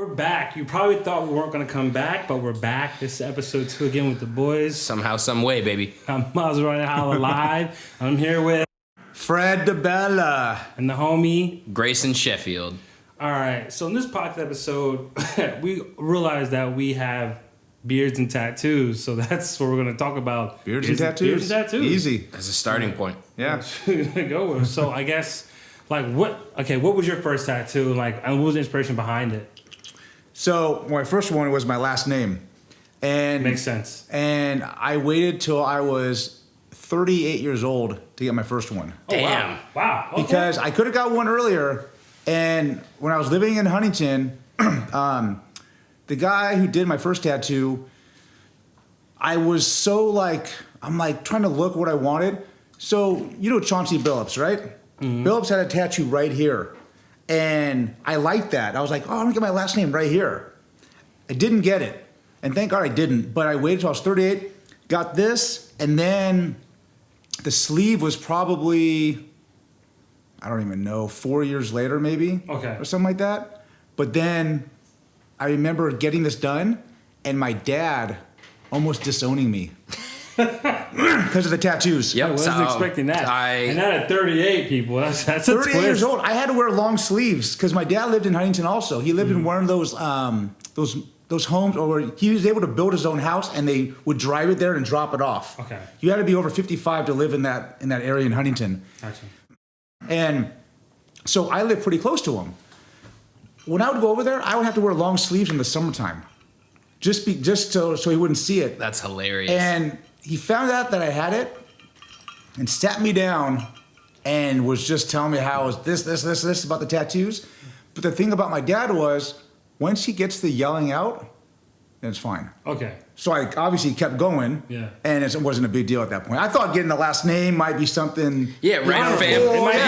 We're back. You probably thought we weren't going to come back, but we're back. This is episode 2 again with the boys. Somehow, some way, baby. I'm Miles running Holla Live. I'm here with Fred DeBella and the homie Grayson Sheffield. All right. So in this podcast episode, we realized that we have beards and tattoos. So that's what we're going to talk about. Beards and tattoos. Beards and tattoos. Easy. As a starting point. Yeah. Go with. So I guess, like, what was your first tattoo? Like, and what was the inspiration behind it? So my first one was my last name. And makes sense. And I waited till I was 38 years old to get my first one. Oh, Damn. Wow. Okay. Because I could have got one earlier. And when I was living in Huntington, the guy who did my first tattoo, I was so I'm trying to look what I wanted. So, you know Chauncey Billups, right? Mm-hmm. Billups had a tattoo right here. And I liked that. I was like, oh, I'm going to get my last name right here. I didn't get it. And thank God I didn't. But I waited till I was 38, got this, and then the sleeve was probably, I don't even know, 4 years later maybe. Okay. Or something like that. But then I remember getting this done, and my dad almost disowning me. Because of the tattoos. Yep, I wasn't expecting that. And not at 38, people. That's a 38 twist. years old. I had to wear long sleeves because my dad lived in Huntington also. He lived in one of those homes, or he was able to build his own house, and they would drive it there and drop it off. Okay. You had to be over 55 to live in that area in Huntington. Gotcha. And so I lived pretty close to him. When I would go over there, I would have to wear long sleeves in the summertime, just so he wouldn't see it. That's hilarious. And he found out that I had it and sat me down and was just telling me how it was this about the tattoos. But the thing about my dad was, once he gets the yelling out, then it's fine. Okay. So I obviously kept going. Yeah. And it wasn't a big deal at that point. I thought getting the last name might be something. Yeah, right. Family. No.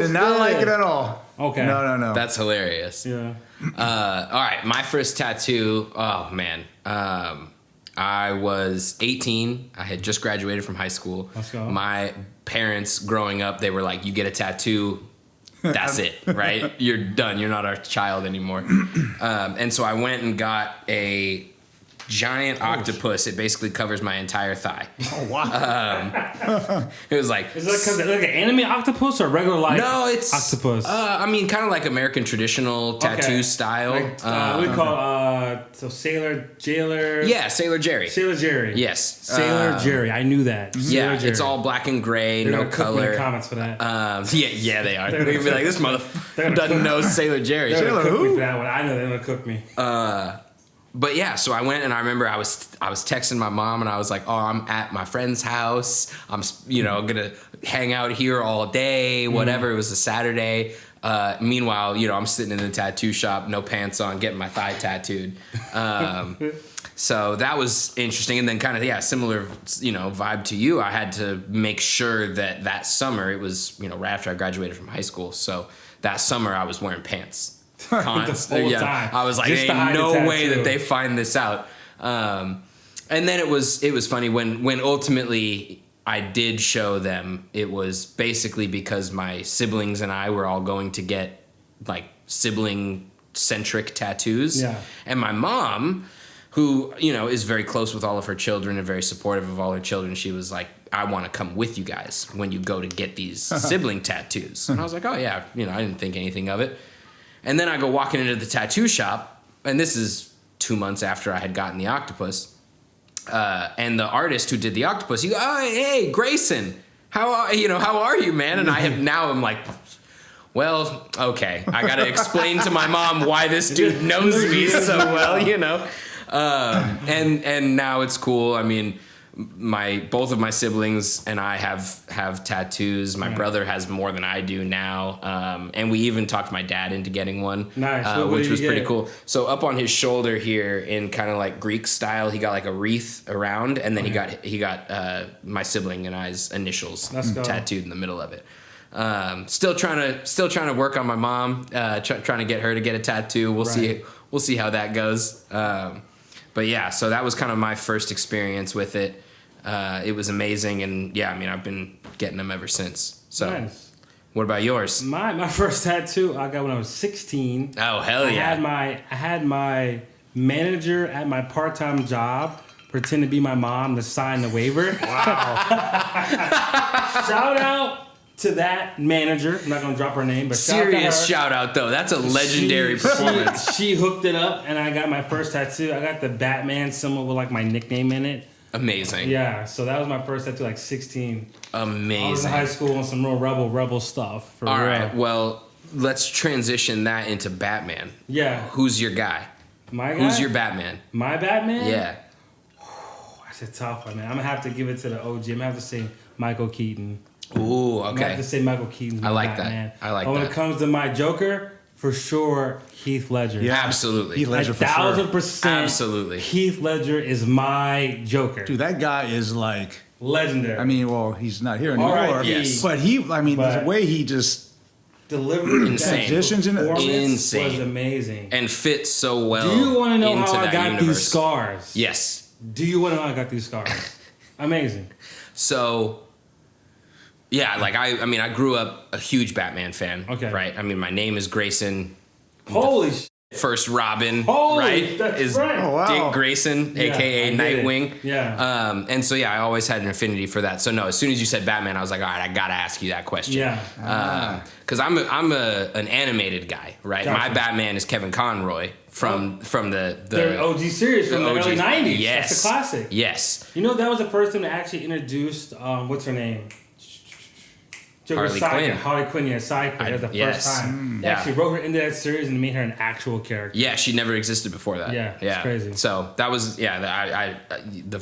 Did not like it at all. Okay. No. That's hilarious. Yeah. All right, my first tattoo. Oh man, I was 18. I had just graduated from high school. Let's go. My parents, growing up, they were like, "You get a tattoo, that's it, right? You're done. You're not our child anymore." And so I went and got a giant octopus. It basically covers my entire thigh. Oh wow! It was like, is it like an anime octopus or regular octopus? I mean, kind of like American traditional tattoo style. Like, we call Sailor Jailer. Yeah, Sailor Jerry. Sailor Jerry. Yes, Sailor Jerry. I knew that. Yeah, Jerry. it's all black and gray, They're no gonna cook me in color. the comments for that. Yeah, they are. They're gonna be like, this motherfucker doesn't know Sailor Jerry. They're gonna Sailor cook me who? for that one. I know they're gonna cook me. But yeah, so I went and I remember I was texting my mom and I was like, oh, I'm at my friend's house. I'm gonna hang out here all day, whatever. It was a Saturday. Meanwhile, I'm sitting in the tattoo shop, no pants on, getting my thigh tattooed. So that was interesting. And then kind of, similar, vibe to you. I had to make sure that summer, it was, right after I graduated from high school. So that summer I was wearing pants. The whole time. I was like, Just ain't no way that they find this out. And then it was funny when ultimately I did show them. It was basically because my siblings and I were all going to get like sibling centric tattoos. Yeah. And my mom, who is very close with all of her children and very supportive of all her children, she was like, I want to come with you guys when you go to get these sibling tattoos. And I was like, oh yeah, I didn't think anything of it. And then I go walking into the tattoo shop, and this is 2 months after I had gotten the octopus. And the artist who did the octopus, he goes, oh, hey, Grayson, how are you, man? And I'm like, well, okay, I got to explain to my mom why this dude knows me so well, and now it's cool. I mean, both of my siblings and I have tattoos. My brother has more than I do now, and we even talked my dad into getting one, nice. Which was pretty cool. So up on his shoulder here, in kind of like Greek style, he got like a wreath around, and then he got my sibling and I's initials tattooed in the middle of it. Still trying to work on my mom, trying to get her to get a tattoo. We'll see how that goes. But yeah, so that was kind of my first experience with it. It was amazing, and yeah, I mean, I've been getting them ever since. So, nice. What about yours? My first tattoo I got when I was 16. Oh, hell yeah. I had my manager at my part-time job pretend to be my mom to sign the waiver. Wow. Shout out to that manager. I'm not gonna drop her name, but Serious shout out though. That's a legendary performance. She hooked it up, and I got my first tattoo. I got the Batman symbol with like my nickname in it. Amazing. Yeah, so that was my first tattoo, like 16. Amazing. I was in high school on some real rebel stuff. For All real. right. Well, let's transition that into Batman. Yeah. Who's your guy? My guy? Who's your Batman? My Batman? Yeah. That's a tough one, man. I'm gonna have to give it to the OG. I'm gonna have to say Michael Keaton. Ooh, I'm gonna have okay. to say Michael Keaton's my I like Batman. that. I like but when that. it comes to my Joker, for sure, Heath Ledger. Yeah. Absolutely. Heath Ledger for sure. 1,000%. Absolutely. Heath Ledger is my Joker. Dude, that guy is like, Legendary. I mean, well, he's not here anymore. R.I.P. Yes. But the way he just delivered Insane. transitions in it. Insane. was amazing. And fits so well. Do you want to know into how I that got universe. these scars? Yes. Do you want to know how I got these scars? Amazing. So, yeah, like I mean, I grew up a huge Batman fan. Okay. Right. I mean, my name is Grayson. Holy shit. First Robin, Holy, right? that's is right. Oh, wow. Dick Grayson, Yeah, aka I get it. Nightwing. Yeah. And so yeah, I always had an affinity for that. So no, as soon as you said Batman, I was like, all right, I gotta ask you that question. Yeah. Because I'm an animated guy, right? Gotcha. My Batman is Kevin Conroy from The the OG series from the OG. early 90s. Yes. That's a classic. Yes. You know, that was the first time they actually introduced, what's her name? Joker's Harley sidekick. Quinn. Harley Quinn, yeah, sidekick. That was the Yes. first time. They Yeah. actually wrote her into that series and made her an actual character. Yeah, she never existed before that. Yeah, it's crazy. So that was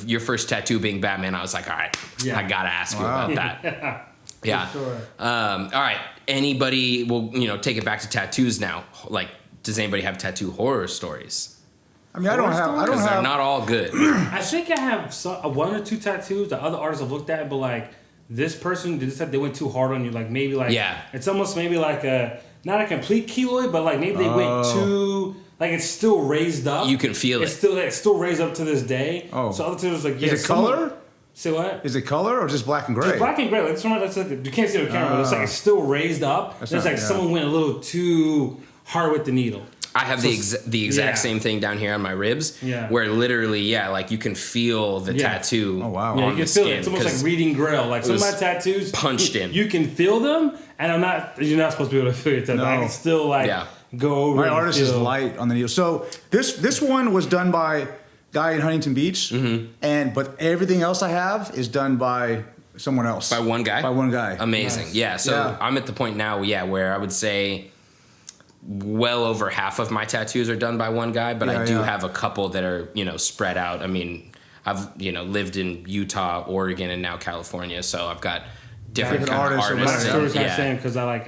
your first tattoo being Batman. I was like, all right, Yeah. I gotta ask you Wow. about that. Yeah. For sure. All right. Anybody? We'll take it back to tattoos now. Like, does anybody have tattoo horror stories? I mean, I don't Because they're have. not all good. I think I have one or two tattoos that other artists have looked at, but like this person did this, they went too hard on you. Like maybe like Yeah. it's almost maybe like a not a complete keloid, but like maybe they went too like it's still raised up. You can feel it's it. It's still raised up to this day. Oh. So other tattoos like yeah, Is it color? Say what? Is it color or just black and gray? It's black and gray. Like, that's like you can't see it on camera, but it's like it's still raised up. It's not- like yeah. someone went a little too hard with the needle. I have the exact yeah. same thing down here on my ribs. Yeah. Where literally, yeah, like you can feel the Yeah. tattoo. Oh, wow. Yeah, On you the can feel skin it. It's almost 'cause like reading Grail. Like some of was my tattoos, punched in. You can feel them, and you're not supposed to be able to feel your tattoo. I No. can still like Yeah. go over. My and artist is feel. light on the needle. So this one was done by a guy in Huntington Beach, but everything else I have is done by someone else. By one guy? By one guy. Amazing. Nice. Yeah. So Yeah. I'm at the point now, where I would say well over half of my tattoos are done by one guy, but I Yeah, do yeah. have a couple that are, spread out. I mean, I've, lived in Utah, Oregon, and now California. So I've got different Different kind of artists and My artists. story's kind of Yeah. same because I like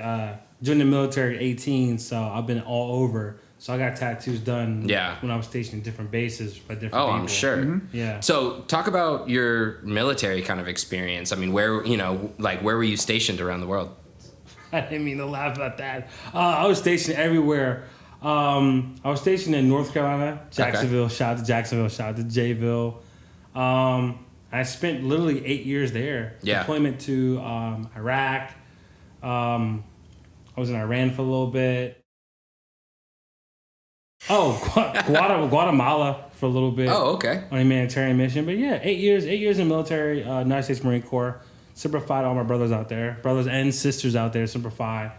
joined the military at 18, so I've been all over. So I got tattoos done. Yeah. When I was stationed at different bases by different Oh, people. I'm sure. Yeah. So talk about your military kind of experience. I mean, where were you stationed around the world? I didn't mean to laugh about that. I was stationed everywhere. I was stationed in North Carolina, Jacksonville. Shout out to Jacksonville. Shout out to Jayville. I spent literally 8 years there. Yeah. Deployment to Iraq. I was in Iran for a little bit. Oh, Guatemala for a little bit. Oh, okay. On a humanitarian mission. But yeah, 8 years. 8 years in the military, United States Marine Corps. Semper Fi to all my brothers out there, brothers and sisters out there. Semper Fi.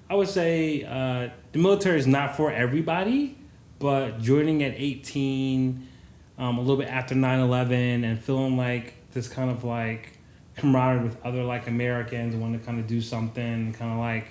I would say the military is not for everybody, but joining at 18, a little bit after 9/11, and feeling like this kind of like camaraderie with other like Americans, wanting to kind of do something, kind of like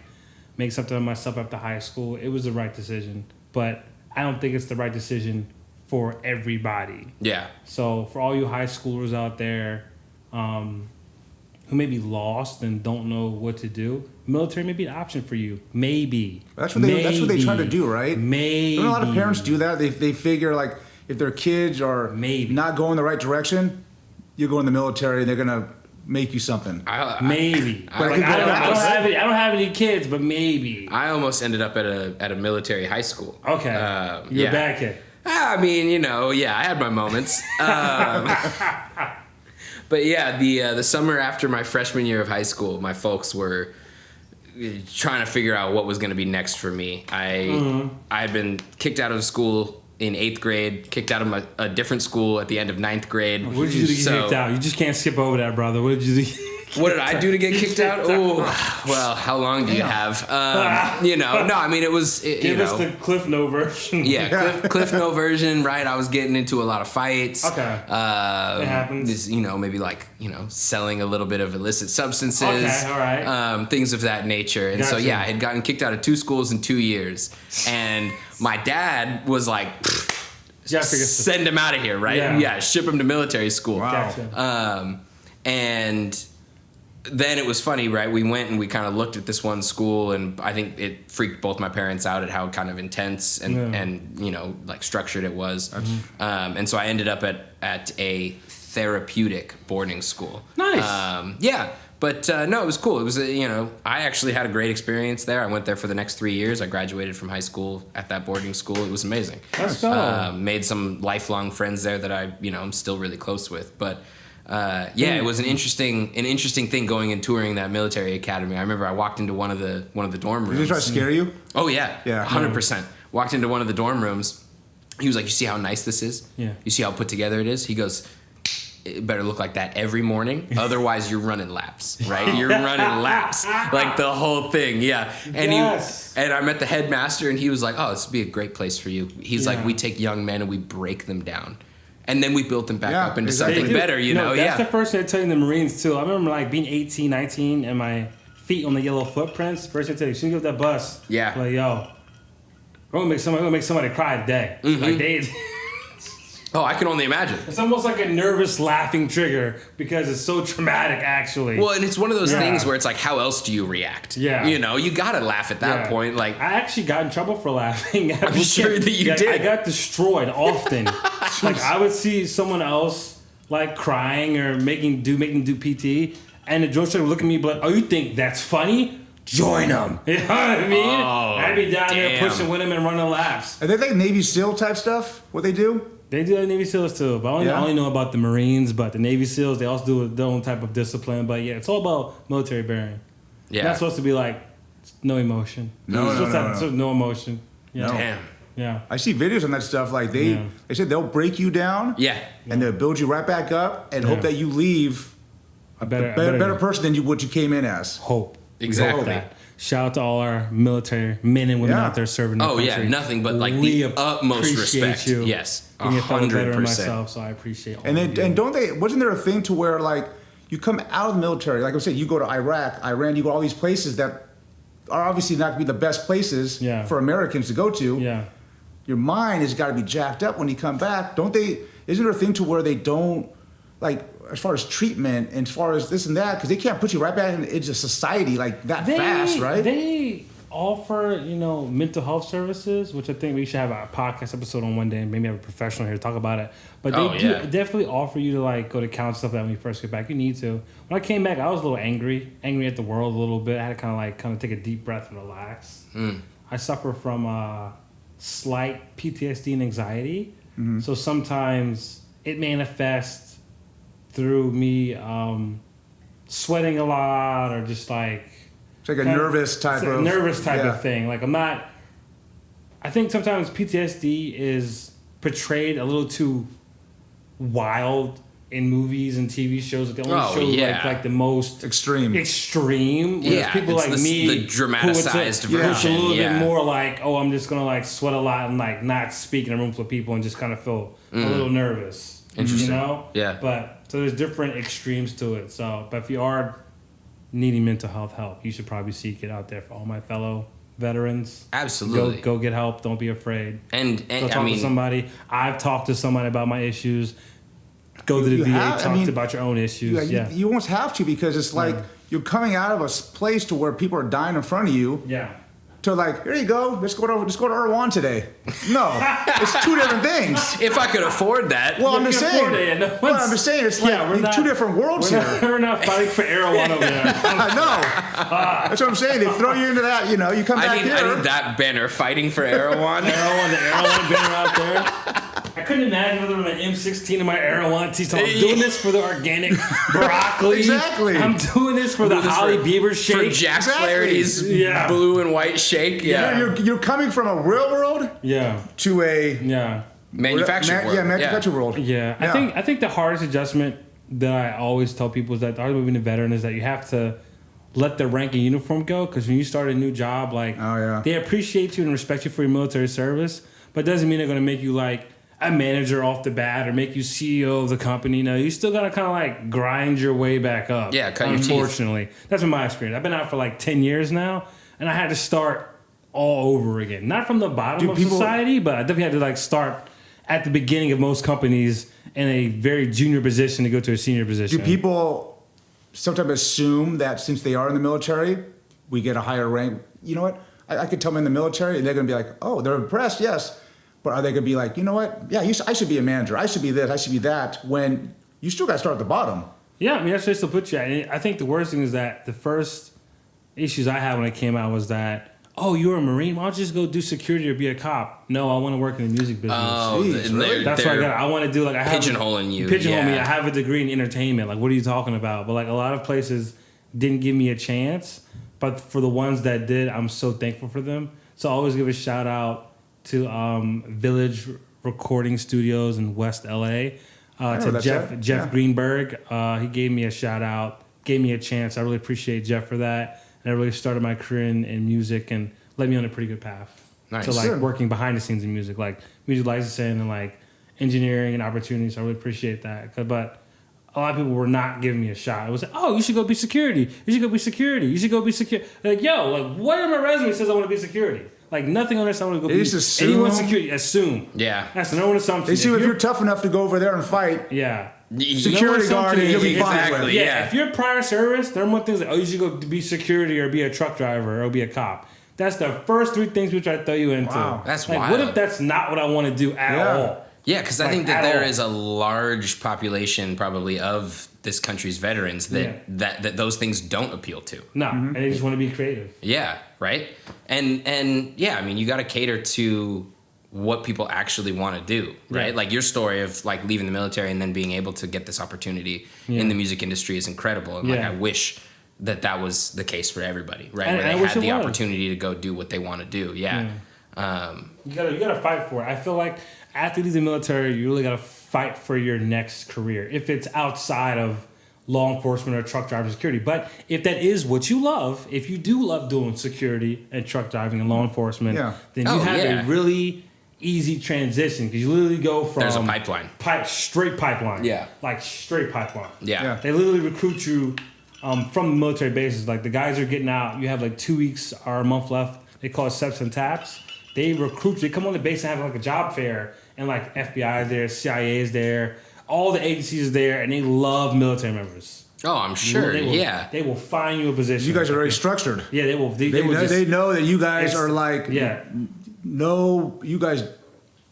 make something of myself after high school. It was the right decision, but I don't think it's the right decision for everybody. Yeah. So for all you high schoolers out there who may be lost and don't know what to do, military may be an option for you. Maybe. That's what they try to do, right? Maybe. Don't a lot of parents do that? They figure like if their kids are Maybe. not going the right direction, you go in the military and they're gonna make you something. Maybe. I- Like, I I- don't have any kids, but maybe. I almost ended up at a military high school. Okay. You're yeah. a bad kid. I mean, I had my moments. But yeah, the summer after my freshman year of high school, my folks were trying to figure out what was going to be next for me. I had been kicked out of school in 8th grade, kicked out of a different school at the end of 9th grade. What did you do to get kicked out? You just can't skip over that, brother. What did you do? What did I do to get kicked out? Oh, well, how long do you have? No, I mean, it was... Give us the Cliff Note version. Yeah, Cliff Note version, right? I was getting into a lot of fights. Okay. It happens. Maybe selling a little bit of illicit substances. Okay, all right. Things of that nature. And so, Gotcha. I had gotten kicked out of 2 schools in 2 years. And my dad was like, send him out of here, right? Yeah, ship him to military school. Wow. Gotcha. And then it was funny, right? We went and we kind of looked at this one school, and I think it freaked both my parents out at how kind of intense and structured it was. And so I ended up at a therapeutic boarding school. Nice. But no, it was cool. It was I actually had a great experience there. I went there for the next 3 years. I graduated from high school at that boarding school. It was amazing. Let's go. Made some lifelong friends there that I'm still really close with. But it was an interesting thing going and touring that military academy. I remember I walked into one of the dorm rooms. Did they try to scare you? Oh yeah, Yeah. 100%. Walked into one of the dorm rooms. He was like, "You see how nice this is? Yeah. You see how put together it is?" He goes, "It better look like that every morning, otherwise you're running laps, right? You're running laps, like the whole thing, yeah." And and I met the headmaster, and he was like, "Oh, this would be a great place for you." He's like, "We take young men and we break them down." And then we built them back up into something better, That's the first thing I tell you in the Marines, too. I remember, being 18, 19, and my feet on the yellow footprints. First thing I tell you, as soon as you get off that bus, yo, we're going to make somebody cry today. Oh, I can only imagine. It's almost like a nervous laughing trigger because it's so traumatic, actually. Well, and it's one of those things where it's like, how else do you react? Yeah. You got to laugh at that point. I actually got in trouble for laughing. I'm sure that you did. I got destroyed often. I would see someone else, crying or making them do PT, and the drill instructor would look at me and be like, "Oh, you think that's funny? Join them." You know what I mean? I'd be down there pushing with them and running laps. Are they like Navy SEAL type stuff? What they do? They do Navy SEALs too, but I only know about the Marines. But the Navy SEAls, they also do their own type of discipline. But it's all about military bearing. Yeah, you're not supposed to be no emotion. No emotion. Yeah. No. Damn. Yeah. I see videos on that stuff. They said they'll break you down. Yeah. And they'll build you right back up and hope that you leave a better person than what you came in as. Hope. Exactly. Shout out to all our military men and women out there serving the country. Yeah, nothing but the utmost respect. You. Yes, being a fellow veteran 100%. myself, so I appreciate all And of you. and don't they? Wasn't there a thing to where you come out of the military? Like I said, you go to Iraq, Iran, you go to all these places that are obviously not going to be the best places for Americans to go to. Yeah. Your mind has got to be jacked up when you come back. Don't they? Isn't there a thing to where they don't as far as treatment and as far as this and that, because they can't put you right back into society fast, right? They offer, mental health services, which I think we should have a podcast episode on one day and maybe have a professional here to talk about it. But they do definitely offer you to go to counseling stuff when you first get back. You need to. When I came back, I was a little angry at the world a little bit. I had to kind of take a deep breath and relax. I suffer from slight PTSD and anxiety. So sometimes it manifests through me sweating a lot or just it's like a nervous type of thing. I think sometimes PTSD is portrayed a little too wild in movies and TV shows. They only show the most extreme. Whereas people like me, the dramatized version. Who's a little bit more I'm just gonna sweat a lot and not speak in a room full of people and just kind of feel a little nervous. Interesting. Yeah. But so there's different extremes to it. But if you are needing mental health help, you should probably seek it out there for all my fellow veterans. Absolutely. Go get help. Don't be afraid. And go talk to somebody. I've talked to somebody about my issues. Go to the VA. Talk about your own issues. You almost have to, because it's you're coming out of a place to where people are dying in front of you. Yeah. To here you go. Let's go to Erewhon today. No, it's two different things. If I could afford that. Well, I'm just saying. I'm just saying. It's we're two different worlds here. We're not fighting for Erewhon over there. I know. That's what I'm saying. They throw you into that. You come back here. I need that banner, fighting for Erewhon. The Erewhon banner out there. I couldn't imagine whether I'm an M16 in my Arowanti. So I'm doing this for the organic broccoli. Exactly. I'm doing this for the Holly Bieber shake. For Jack Flaherty's blue and white shake. Yeah. You're coming from a real world to a manufactured world. Manufactured world. Yeah. I think the hardest adjustment that I always tell people is that the hardest moving a veteran is that you have to let the rank and uniform go, because when you start a new job, like they appreciate you and respect you for your military service, but it doesn't mean they're going to make you like a manager off the bat or make you CEO of the company. No, you still got to kind of like grind your way back up. Yeah, cut your teeth. Unfortunately, that's been my experience. I've been out for like 10 years now, and I had to start all over again. Not from the bottom of society, but I definitely had to like start at the beginning of most companies in a very junior position to go to a senior position. Do people sometimes assume that since they are in the military, we get a higher rank? You know what? I could tell them in the military, and they're going to be like, oh, they're impressed, yes. But are they going to be like, you know what? Yeah, I should be a manager. I should be this. I should be that. When you still got to start at the bottom. Yeah, I mean, that's just to put you at. And I think the worst thing is that the first issues I had when I came out was that, oh, you're a Marine? Why don't you just go do security or be a cop? No, I want to work in the music business. Oh, Jeez, that's what I got. I want to do like I have pigeonholing you. Pigeonhole me. I have a degree in entertainment. Like, what are you talking about? But like a lot of places didn't give me a chance. But for the ones that did, I'm so thankful for them. So I always give a shout out to Village Recording Studios in West LA. To Jeff Greenberg. He gave me a shout out, gave me a chance. I really appreciate Jeff for that. And I really started my career in music and led me on a pretty good path. Nice. To like working behind the scenes in music, like music licensing and like engineering and opportunities. I really appreciate that. But a lot of people were not giving me a shot. It was like, oh, you should go be security. You should go be security. You should go be security. Like, yo, like what on my resume says I want to be security? Like nothing on this I want to go be anyone security. Assume. Yeah. That's the number one assumption. They assume if you're tough enough to go over there and fight. Yeah. Security guard, you'll be fine. Exactly. Yeah. If you're prior service, there are more things like, oh, you should go be security or be a truck driver or be a cop. That's the first three things we try to throw you into. Wow. That's like, wild. what if that's not what I want to do at all? Yeah, because I think that there is a large population probably of this country's veterans that those things don't appeal to. No, and they just want to be creative. Yeah, right? And yeah, I mean, you got to cater to what people actually want to do, right? Yeah. Like your story of like leaving the military and then being able to get this opportunity in the music industry is incredible. And like I wish that was the case for everybody, right? And where they had the opportunity to go do what they want to do. Yeah. You gotta fight for it. I feel like after you leave the military, you really gotta fight for your next career. If it's outside of law enforcement or truck driving security. But if that is what you love, if you do love doing security and truck driving and law enforcement, then you have a really easy transition because you literally go from there's a pipeline, straight pipeline, like straight pipeline. They literally recruit you from the military bases. Like the guys are getting out, you have like 2 weeks or a month left. They call it steps and taps. They recruit you. They come on the base and have like a job fair, and like FBI is there, CIA is there, all the agencies is there, and they love military members. Oh, I'm sure. They will find you a position. You guys are very structured. Yeah, they will. They know that you guys are like you guys,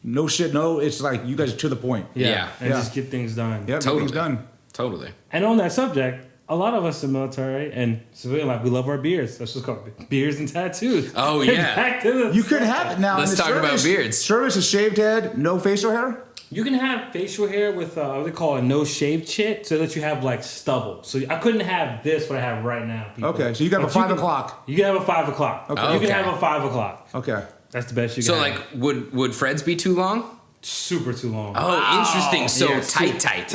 no shit, no. It's like you guys are to the point. And just get things done. Yeah, totally. Things done. Totally. And on that subject, a lot of us in the military and civilian life, we love our beards. That's what's called beards and tattoos. Oh yeah. Back to you could have it now. Let's talk about beards. Service is shaved head, no facial hair. You can have facial hair with what they call a no shave chit, so that you have like stubble. So I couldn't have this what I have right now. People. Okay, so you got a 5 o'clock. You can have a 5 o'clock. Okay. You can have a 5 o'clock. Okay. That's the best you can So have. like would Fred's be too long? Super too long. Oh, interesting. So tight. Tight.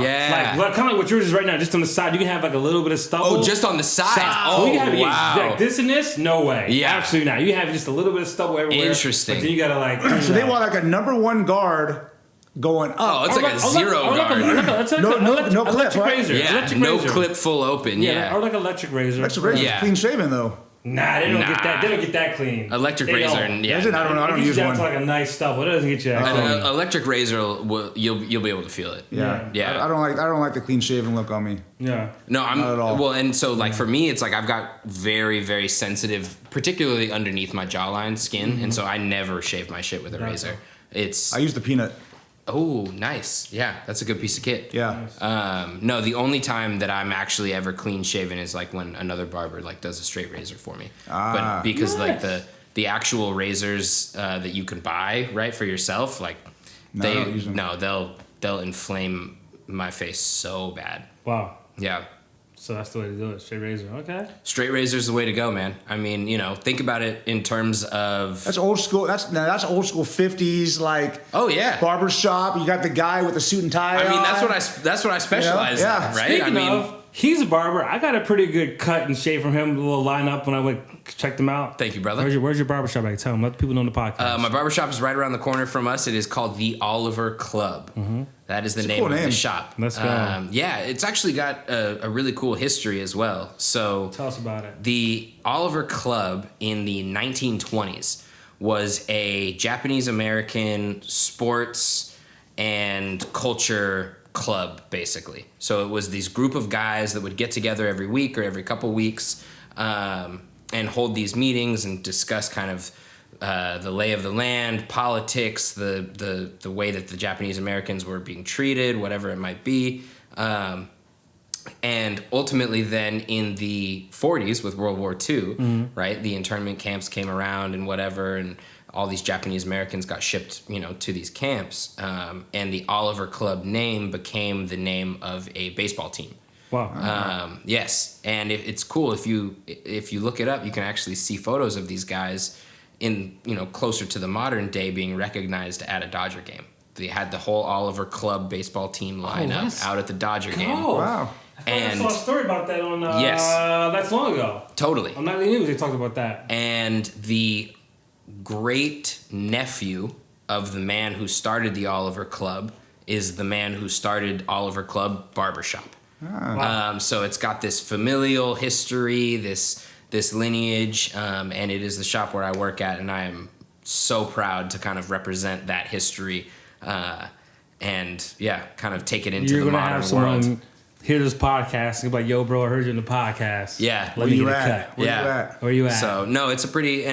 Yeah. Like kind of like what yours is right now, just on the side. You can have like a little bit of stubble. Oh, just on the side. Oh, you can have wow. Like this and this? No way. Yeah. Absolutely not. You have just a little bit of stubble everywhere. Interesting. But then you gotta like. So they want like a number one guard going up. Oh, it's like a zero guard. No clip, electric right? razor. Yeah, electric no razor. clip full open. Yeah. Or like electric razor. Electric razor is clean shaven though. Nah, they don't get that. They don't get that clean. Electric They razor. don't. Yeah. I don't know. I don't use one. That's like a nice stubble. It doesn't get you that clean. An electric razor, you'll be able to feel it. Yeah. Yeah. I don't like the clean shaven look on me. Yeah. No, I'm not at all. Well, and so like for me, it's like I've got very, very sensitive, particularly underneath my jawline skin, and so I never shave my shit with a razor. I use the peanut. Oh, nice. Yeah, that's a good piece of kit. Yeah. No, the only time that I'm actually ever clean shaven is like when another barber like does a straight razor for me. But because like the actual razors that you can buy right for yourself, like No, I don't use them. They'll inflame my face so bad. Wow. Yeah. So that's the way to do it. Straight razor. Okay. Straight razor's the way to go, man. I mean, think about it in terms of... That's old school. That's old school 50s, like... Oh, yeah. Barbershop. You got the guy with the suit and tie I mean, on. that's what I specialize in, right? Speaking of, he's a barber. I got a pretty good cut and shave from him, a little lineup when I went check them out. Thank you, brother. Where's your barbershop? I tell them. Let the people know on the podcast. My barbershop is right around the corner from us. It is called the Oliver Club. Mm-hmm. That is the name of the shop. Let's go. Yeah, it's actually got a really cool history as well. So tell us about it. The Oliver Club in the 1920s was a Japanese-American sports and culture club, basically. So it was these group of guys that would get together every week or every couple weeks and hold these meetings and discuss kind of the lay of the land, politics, the way that the Japanese Americans were being treated, whatever it might be. And ultimately then in the 40s with World War II, right, the internment camps came around and whatever, and all these Japanese Americans got shipped, to these camps. And the Oliver Club name became the name of a baseball team. Wow. Yes, and it's cool if you look it up, you can actually see photos of these guys in closer to the modern day being recognized at a Dodger game. They had the whole Oliver Club baseball team lineup out at the Dodger game. Oh, wow! I saw a story about that on that's long ago. Totally. On Nightly News, they talked about that. And the great nephew of the man who started the Oliver Club is the man who started Oliver Club Barbershop. Wow. So it's got this familial history, this lineage, and it is the shop where I work at, and I am so proud to kind of represent that history, and kind of take it into the modern world. Hear this podcast and be like, "Yo, bro, I heard you in the podcast." Yeah, let me get a cut. Where you at? So no, it's a pretty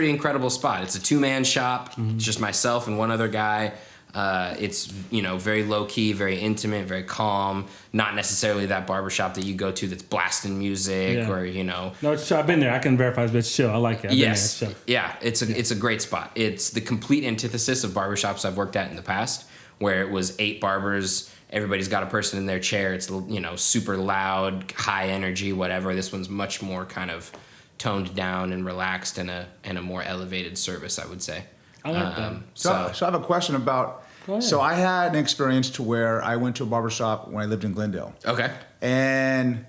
incredible spot. It's a 2-man shop. Mm-hmm. It's just myself and one other guy. It's very low key, very intimate, very calm. Not necessarily that barbershop that you go to that's blasting music or No, it's chill. I've been there. I can verify it's chill. I like it. Yes, it's a great spot. It's the complete antithesis of barbershops I've worked at in the past, where it was 8 barbers. Everybody's got a person in their chair. It's super loud, high energy, whatever. This one's much more kind of toned down and relaxed, and a more elevated service, I would say. I like that. So I have a question about. So I had an experience to where I went to a barbershop when I lived in Glendale. Okay. And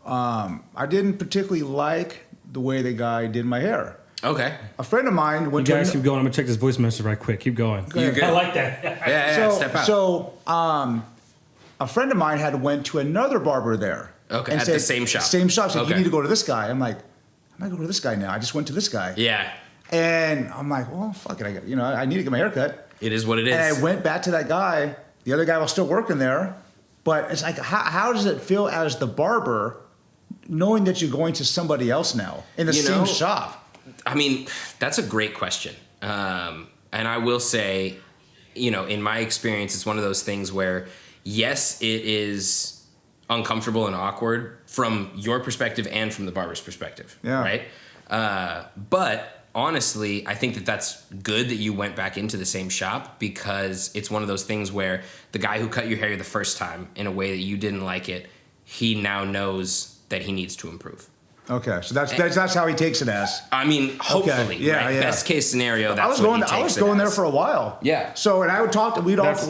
I didn't particularly like the way the guy did my hair. Okay. A friend of mine went You guys keep going. I'm gonna check this voice message right quick. Keep going. You're good. I like that. Yeah, step out. So a friend of mine had went to another barber there. Okay, and at said, the same shop. Same shop. Said, Okay. you need to go to this guy. I'm like, I'm not going to go to this guy now. I just went to this guy. Yeah. And I'm like, well, fuck it. I need to get my hair cut. It is what it is. And I went back to that guy. The other guy was still working there. But it's like, how does it feel as the barber knowing that you're going to somebody else now in the same shop? I mean, that's a great question. And I will say, in my experience, it's one of those things where, yes, it is uncomfortable and awkward from your perspective and from the barber's perspective. Yeah. Right? But honestly, I think that that's good that you went back into the same shop, because it's one of those things where the guy who cut your hair the first time in a way that you didn't like it, he now knows that he needs to improve. Okay, so that's how he takes it as. I mean, hopefully, Okay. Yeah, right? yeah. Best case scenario, that's I was what going. he takes I was going it there as. for a while. Yeah. So and I would talk to.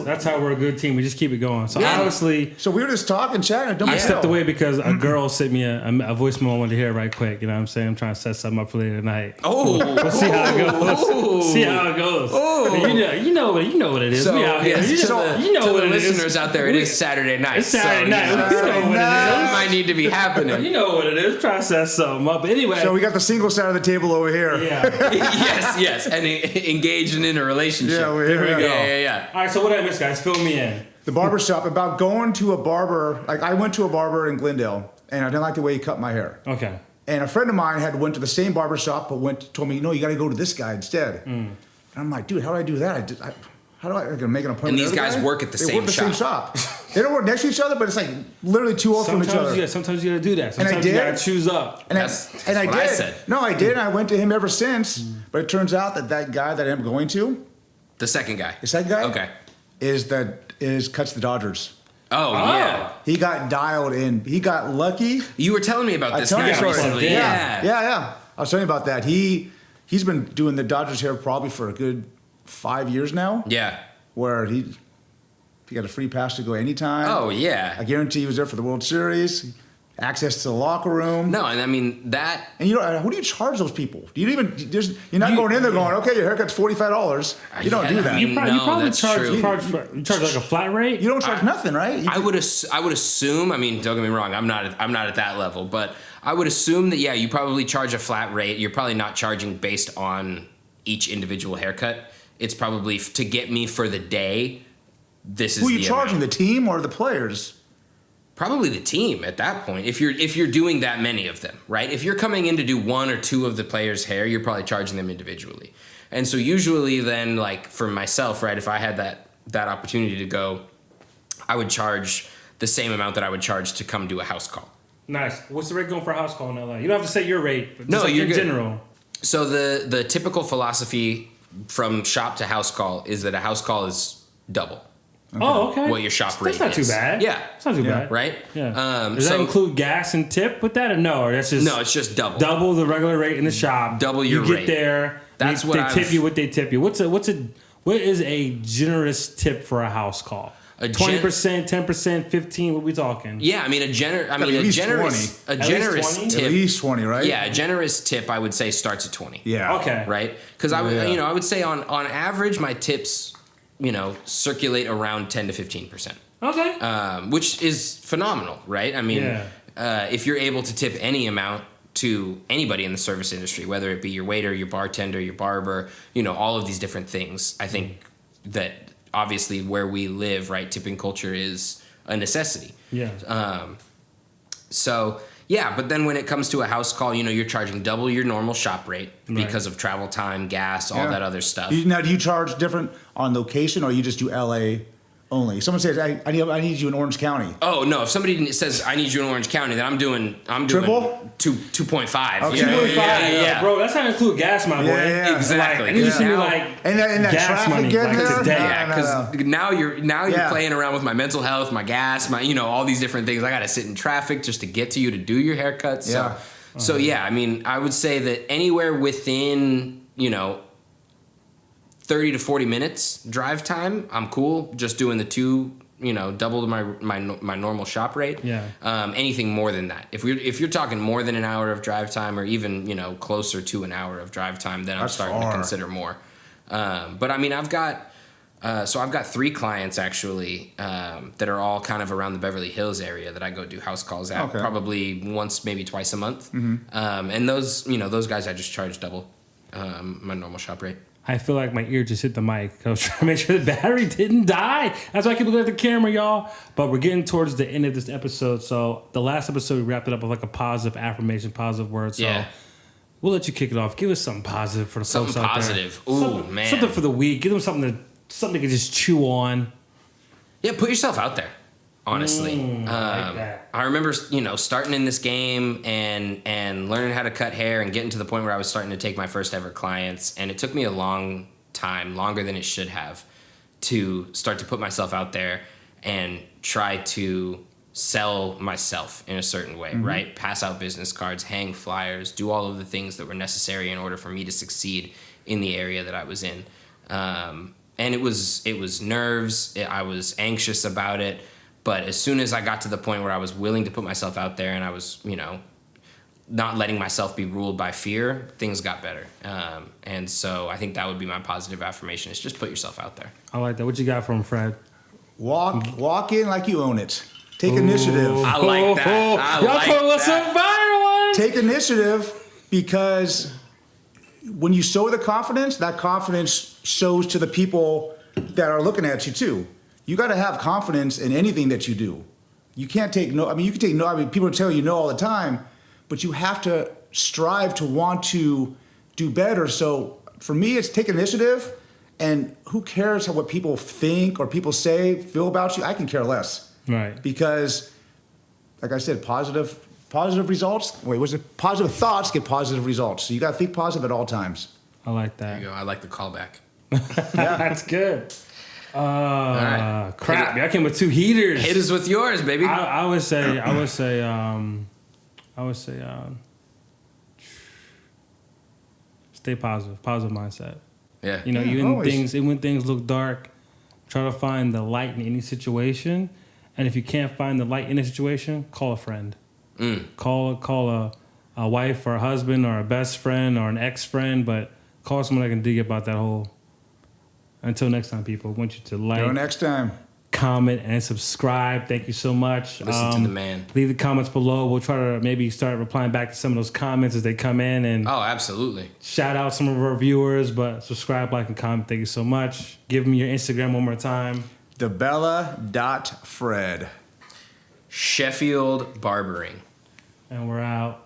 That's how we're a good team. We just keep it going. So Yeah. honestly, So we were just talking, chatting. I stepped away because a girl sent me a voicemail I wanted to hear right quick. You know what I'm saying? I'm trying to set something up for later tonight. Oh, We'll see how it goes. See how it goes. You know what it is. So, we out here. yes, You know to what the it is. listeners out there, it is Saturday night. It's Saturday night. You know what it is. Something might need to be happening. You know what it is. Try to set something up. But anyway. So we got the single side of the table over here. Yeah. yes, and engaged in a relationship. Yeah, here we go. Yeah. All right, so what did I miss, guys? Fill me in. The barbershop, about going to a barber. Like I went to a barber in Glendale, and I didn't like the way he cut my hair. Okay. And a friend of mine had went to the same barbershop, but told me, you got to go to this guy instead. And I'm like, dude, how do I do that? How do I make an appointment? And these with the guys guy? work at the They same work at the same shop. They don't work next to each other, but it's like literally 2 off from each other. Sometimes you got to do that. And I Sometimes you did. got to choose up. And That's I what did. I said. No, I did. And I went to him ever since. But it turns out that guy that I'm going to, The second guy. The second guy? Okay. Cuts the Dodgers. Oh, yeah. He got dialed in. He got lucky. You were telling me about this told you guy the story. recently. Yeah. I was telling you about that. He's been doing the Dodgers hair probably for a good 5 years now. Yeah. Where he got a free pass to go anytime. Oh, yeah. I guarantee he was there for the World Series. Access to the locker room. No, and I mean that. And who do you charge those people? Do you even? You're not going in there going, okay, your haircut's $45. You don't do that. You No, probably that's true. charge like a flat rate. You don't charge nothing, right? I would assume. I mean, don't get me wrong. I'm not at that level, but I would assume that you probably charge a flat rate. You're probably not charging based on each individual haircut. It's probably to get me for the day. This is who are you the charging? amount. The team or the players? Probably the team at that point. If you're doing that many of them, right? If you're coming in to do one or two of the players' hair, you're probably charging them individually. And so usually then, like for myself, right, if I had that opportunity to go, I would charge the same amount that I would charge to come do a house call. Nice. What's the rate going for a house call in LA? You don't have to say your rate, but No, just you're in good. general. So the typical philosophy from shop to house call is that a house call is double. Oh, okay. What your shop rate That's not is. too bad. Yeah. It's not too bad. Right? Yeah. Does that include gas and tip with that, or no? Or that's just No, it's just double. double the regular rate in the shop. Double your You rate. get there. That's they, what they tip you. What they tip you? What is a generous tip for a house call? 20%, 10%, 15%. What we talking? Yeah, I mean a generous At least 20. tip. At least 20, right? Yeah, a generous tip I would say starts at 20. Yeah. Okay. Right? Because I would say on average my tips, circulate around 10 to 15%. Okay. Which is phenomenal, right? I mean, if you're able to tip any amount to anybody in the service industry, whether it be your waiter, your bartender, your barber, all of these different things, I think that obviously where we live, right, tipping culture is a necessity. Yeah. So, yeah, but then when it comes to a house call, you're charging double your normal shop rate because of travel time, gas, all that other stuff. Now, do you charge different on location, or you just do LA only? Someone says, I need you in Orange County. Oh no! If somebody says I need you in Orange County, then I'm doing Triple? 2.5. Okay. Yeah. Bro, that's not include gas, my boy. Yeah. Exactly. I need to see Now- And that gas traffic money, getting like there? today. Yeah, because now you're Yeah. playing around with my mental health, my gas, my all these different things. I got to sit in traffic just to get to you to do your haircut. So, Yeah. so yeah, I mean, I would say that anywhere within 30 to 40 minutes drive time, I'm cool. Just doing the two. Double my normal shop rate. Yeah. Anything more than that, if you're talking more than an hour of drive time, or even closer to an hour of drive time, then I'm That's starting far. to consider more. But I mean, I've got 3 clients actually that are all kind of around the Beverly Hills area that I go do house calls at, probably once, maybe twice a month. And those guys I just charge double my normal shop rate. I feel like my ear just hit the mic. I was trying to make sure the battery didn't die. That's why I keep looking at the camera, y'all. But we're getting towards the end of this episode. So the last episode, we wrapped it up with like a positive affirmation, positive word. So we'll let you kick it off. Give us something positive for the folks Something out positive. there. Ooh, man. Something for the week. Give them something they can just chew on. Yeah, put yourself out there. Honestly, I like that. I remember starting in this game and learning how to cut hair and getting to the point where I was starting to take my first ever clients, and it took me a long time, longer than it should have, to start to put myself out there and try to sell myself in a certain way, right? Pass out business cards, hang flyers, do all of the things that were necessary in order for me to succeed in the area that I was in. And it was nerves. I was anxious about it. But as soon as I got to the point where I was willing to put myself out there and I was, not letting myself be ruled by fear, things got better. And so I think that would be my positive affirmation, is just put yourself out there. I like that. What you got from Fred? Walk in like you own it. Take initiative. I like that. Y'all calling us a fire one. Take initiative, because when you show the confidence, that confidence shows to the people that are looking at you too. You got to have confidence in anything that you do. You can't take no. I mean, you can take no. I mean, people tell you no all the time, but you have to strive to want to do better. So for me, it's take initiative, and who cares what people think or people say, feel about you? I can care less. Right. Because, like I said, positive results. Wait, was it positive thoughts get positive results? So you got to think positive at all times. I like There that. you go. I like the callback. That's good. right. Crap. I came with 2 heaters. Hit us with yours, baby. I would say stay positive mindset. Yeah. You know, always. even when things look dark, try to find the light in any situation. And if you can't find the light in a situation, call a friend. Call a wife or a husband or a best friend or an ex-friend, but call someone that can dig about that whole. Until next time, people, I want you to like, Until next time. comment, and subscribe. Thank you so much. Listen to the man. Leave the comments below. We'll try to maybe start replying back to some of those comments as they come in, and Oh, absolutely. shout out some of our viewers. But subscribe, like, and comment. Thank you so much. Give me your Instagram one more time. Debella.Fred. Sheffield Barbering. And we're out.